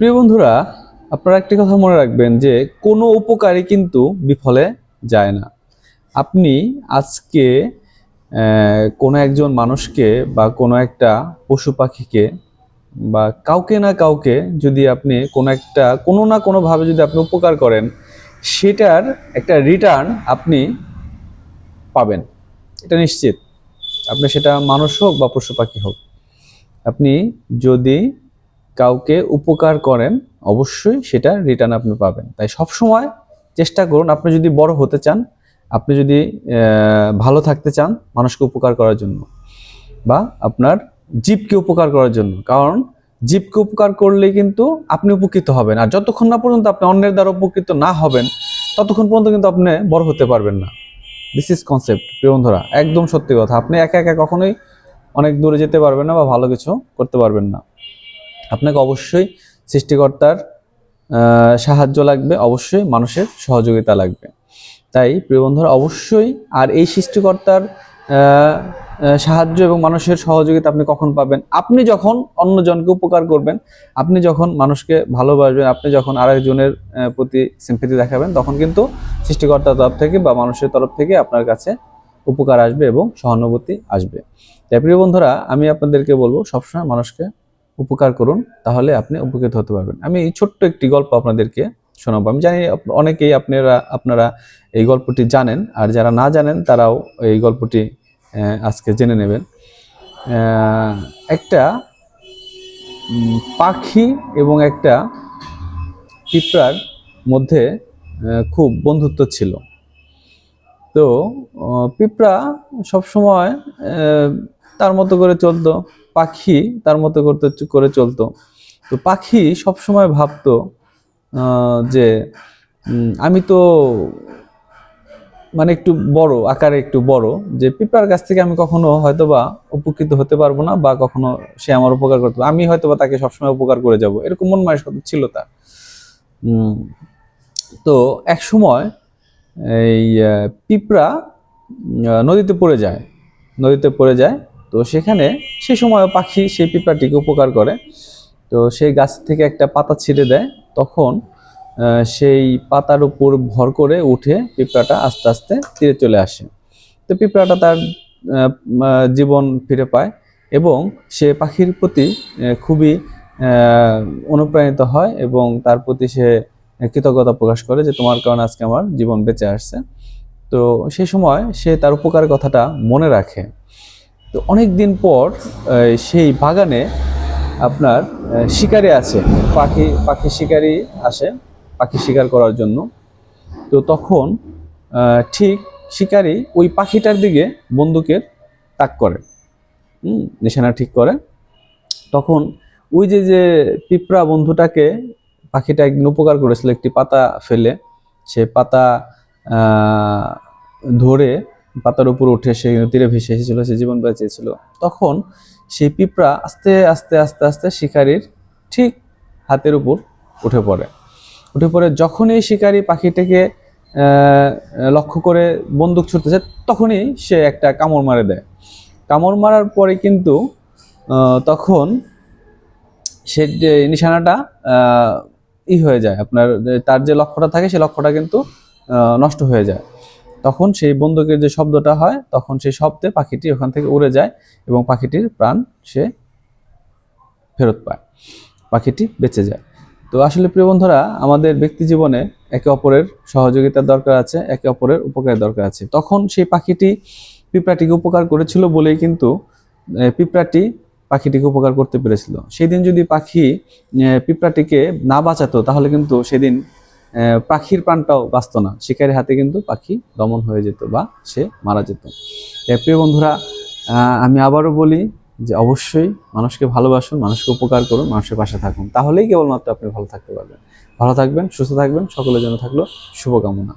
প্রিয় বন্ধুরা, আপনারা একটি কথা মনে রাখবেন যে কোনো উপকারই কিন্তু বিফলে যায় না। আপনি আজকে কোনো একজন মানুষকে বা কোনো একটা পশু পাখিকে বা কাউকে না কাউকে যদি আপনি কোনো না কোনোভাবে যদি আপনি উপকার করেন, সেটার একটা রিটার্ন আপনি পাবেন। এটা নিশ্চিত। আপনি সেটা মানুষ হোক বা পশু পাখি হোক, আপনি যদি কাউকে উপকার করেন অবশ্যই সেটা রিটার্ন আপনি পাবেন। তাই সবসময় চেষ্টা করুন, আপনি যদি বড় হতে চান, আপনি যদি ভালো থাকতে চান মানুষকে উপকার করার জন্য বা আপনার জীবকে উপকার করার জন্য। কারণ জীবকে উপকার করলে কিন্তু আপনি উপকৃত হবেন, আর যতক্ষণ না পর্যন্ত আপনি অন্যের দ্বারা উপকৃত না হবেন ততক্ষণ পর্যন্ত কিন্তু আপনি বড় হতে পারবেন না। দিস ইজ কনসেপ্ট প্রিয় বন্ধুরা, একদম সত্যি কথা। আপনি একা একা কখনোই অনেক দূরে যেতে পারবেন না বা ভালো কিছু করতে পারবেন না। আপনাকে অবশ্যই সৃষ্টিকর্তার সাহায্য লাগবে, অবশ্যই মানুষের সহযোগিতা লাগবে। তাই প্রিয় বন্ধুরা, অবশ্যই আর এই সৃষ্টিকর্তার সাহায্য এবং মানুষের সহযোগিতা আপনি কখন পাবেন? আপনি যখন অন্যজনকে উপকার করবেন, আপনি যখন মানুষকে ভালোবাসবেন, আপনি যখন আরেকজনের প্রতি সিম্পেথি দেখাবেন, তখন কিন্তু সৃষ্টিকর্তার তরফ থেকে বা মানুষের তরফ থেকে আপনার কাছে উপকার আসবে এবং সহানুভূতি আসবে। তাই প্রিয় বন্ধুরা, আমি আপনাদেরকে বলবো সবসময় মানুষকে উপকার করুন, তাহলে আপনি উপকৃত হতে পারবেন। আমি ছোট্ট একটি গল্প আপনাদেরকে শোনাবো। আমি জানি অনেকেই আপনারা এই গল্পটি জানেন, আর যারা না জানেন তারাও এই গল্পটি আজকে জেনে নেবেন। একটা পাখি এবং একটা পিঁপড়ার মধ্যে খুব বন্ধুত্ব ছিল। তো পিঁপড়া সবসময় তার মতো করে চলতো, পাখি তার মতো করে চলতো। তো পাখি সবসময় ভাবতো যে আমি তো মানে একটু বড় আকারে, একটু বড়, যে পিঁপড়ার কাছ থেকে আমি কখনো হয়তোবা উপকৃত হতে পারবো না, বা কখনো সে আমার উপকার করতে পারবে, আমি হয়তোবা তাকে সবসময় উপকার করে যাব, এরকম মন মানসিকতা ছিল তার। তো এক সময় এই পিঁপড়া নদীতে পড়ে যায়। তো সেখানে সে সময় পাখি সেই পিঁপড়াটিকে উপকার করে। তো সেই গাছ থেকে একটা পাতা ছিঁড়ে দেয়, তখন সেই পাতার উপর ভর করে উঠে পিঁপড়াটা আস্তে আস্তে তীরে চলে আসে। তো পিঁপড়াটা তার জীবন ফিরে পায় এবং সে পাখির প্রতি খুবই অনুপ্রাণিত হয় এবং তার প্রতি সে কৃতজ্ঞতা প্রকাশ করে যে তোমার কারণে আজকে আমার জীবন বেঁচে আসছে। তো সেই সময় সে তার উপকারের কথাটা মনে রাখে। তো অনেক দিন পর সেই বাগানে আপনার শিকারি আছে, পাখি শিকারি আসে পাখি শিকার করার জন্য। তো তখন ঠিক শিকারি ওই পাখিটার দিকে বন্দুকের তাক করে, নিশানা ঠিক করে। তখন ওই যে পিঁপড়া বন্ধুটাকে পাখিটা একদিন উপকার করেছিল একটি পাতা ফেলে, সে পাতা ধরে পাতার উপর উঠে সে তীরে ভেসে এসেছিল, সে জীবন বাঁচিয়েছিল। তখন সেই পিঁপড়া আস্তে আস্তে আস্তে আস্তে শিকারির ঠিক হাতের উপর উঠে পড়ে যখনই শিকারি পাখিটাকে লক্ষ্য করে বন্দুক ছুটতেছে, তখনই সে একটা কামড় মারে দেয়। কামড় মারার পরে কিন্তু তখন সে নিশানাটা হয়ে যায়, আপনার তার যে লক্ষ্যটা থাকে সেই লক্ষ্যটা কিন্তু নষ্ট হয়ে যায়। তখন সেই বন্দুকের যে শব্দটা হয়, তখন সেই শব্দে পাখিটি ওখান থেকে উড়ে যায় এবং পাখিটির প্রাণ সে ফেরত পায়, পাখিটি বেঁচে যায়। তো আসলে প্রিয় বন্ধুরা, আমাদের ব্যক্তি জীবনে একে অপরের সহযোগিতার দরকার আছে, একে অপরের উপকারের দরকার আছে। তখন সেই পাখিটি পিঁপড়াটিকে উপকার করেছিল বলেই কিন্তু পিঁপড়াটি পাখিটিকে উপকার করতে পেরেছিল। সেদিন যদি পাখি পিঁপড়াটিকে না বাঁচাতো, তাহলে কিন্তু সেদিন পাখির প্রাণটাও বাঁচত না, শিকারের হাতে কিন্তু পাখি দমন হয়ে যেত বা সে মারা যেত। প্রিয় বন্ধুরা, আমি আবারও বলি যে অবশ্যই মানুষকে ভালোবাসুন, মানুষকে উপকার করুন, মানুষের পাশে থাকুন, তাহলেই কেবলমাত্র আপনি ভালো থাকতে পারবেন। ভালো থাকবেন, সুস্থ থাকবেন, সকলের জন্য থাকলো শুভকামনা।